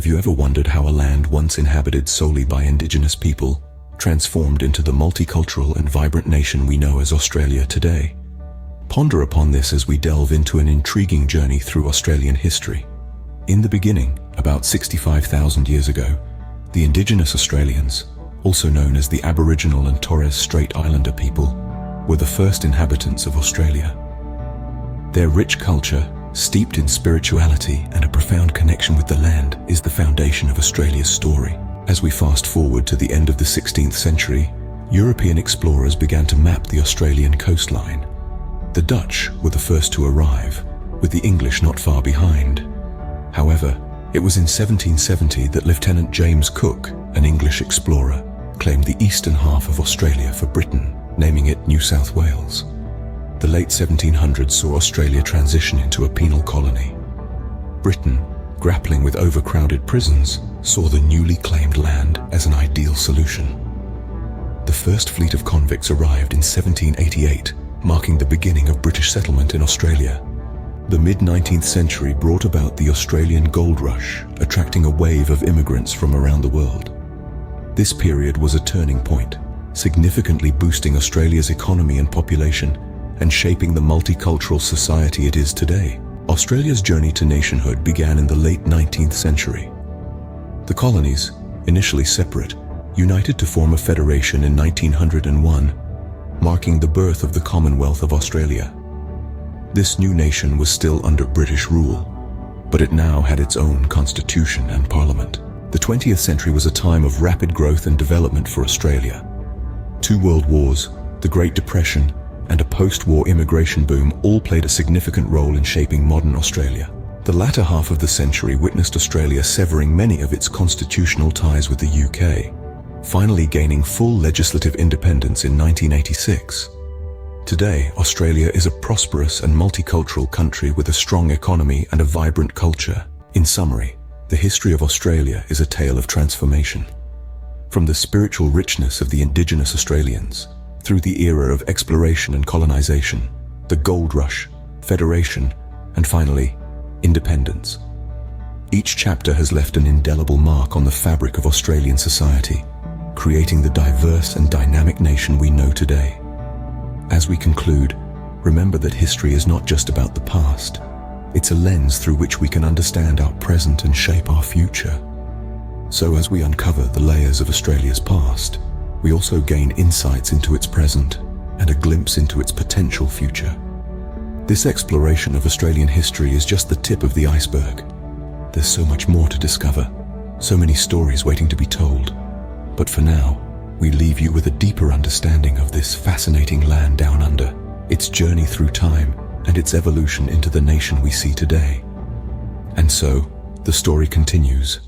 Have you ever wondered how a land once inhabited solely by indigenous people transformed into the multicultural and vibrant nation we know as Australia today? Ponder upon this as we delve into an intriguing journey through Australian history. In the beginning, about 65,000 years ago, the indigenous Australians, also known as the Aboriginal and Torres Strait Islander people, were the first inhabitants of Australia. Their rich culture, steeped in spirituality and a profound connection with the land, is the foundation of Australia's story. As we fast forward to the end of the 16th century, European explorers began to map the Australian coastline. The Dutch were the first to arrive, with the English not far behind. However, it was in 1770 that Lieutenant James Cook, an English explorer, claimed the eastern half of Australia for Britain, naming it New South Wales. The late 1700s saw Australia transition into a penal colony. Britain, grappling with overcrowded prisons, saw the newly claimed land as an ideal solution. The first fleet of convicts arrived in 1788, marking the beginning of British settlement in Australia. The mid-19th century brought about the Australian gold rush, attracting a wave of immigrants from around the world. This period was a turning point, significantly boosting Australia's economy and population, and shaping the multicultural society it is today. Australia's journey to nationhood began in the late 19th century. The colonies, initially separate, united to form a federation in 1901, marking the birth of the Commonwealth of Australia. This new nation was still under British rule, but it now had its own constitution and parliament. The 20th century was a time of rapid growth and development for Australia. 2 world wars, the Great Depression, and a post-war immigration boom all played a significant role in shaping modern Australia. The latter half of the century witnessed Australia severing many of its constitutional ties with the UK, finally gaining full legislative independence in 1986. Today, Australia is a prosperous and multicultural country with a strong economy and a vibrant culture. In summary, the history of Australia is a tale of transformation. From the spiritual richness of the indigenous Australians, through the era of exploration and colonization, the gold rush, federation, and finally, independence. Each chapter has left an indelible mark on the fabric of Australian society, creating the diverse and dynamic nation we know today. As we conclude, remember that history is not just about the past. It's a lens through which we can understand our present and shape our future. So as we uncover the layers of Australia's past, we also gain insights into its present and a glimpse into its potential future. This exploration of Australian history is just the tip of the iceberg. There's so much more to discover, so many stories waiting to be told. But for now, we leave you with a deeper understanding of this fascinating land down under, its journey through time, and its evolution into the nation we see today. And so, the story continues.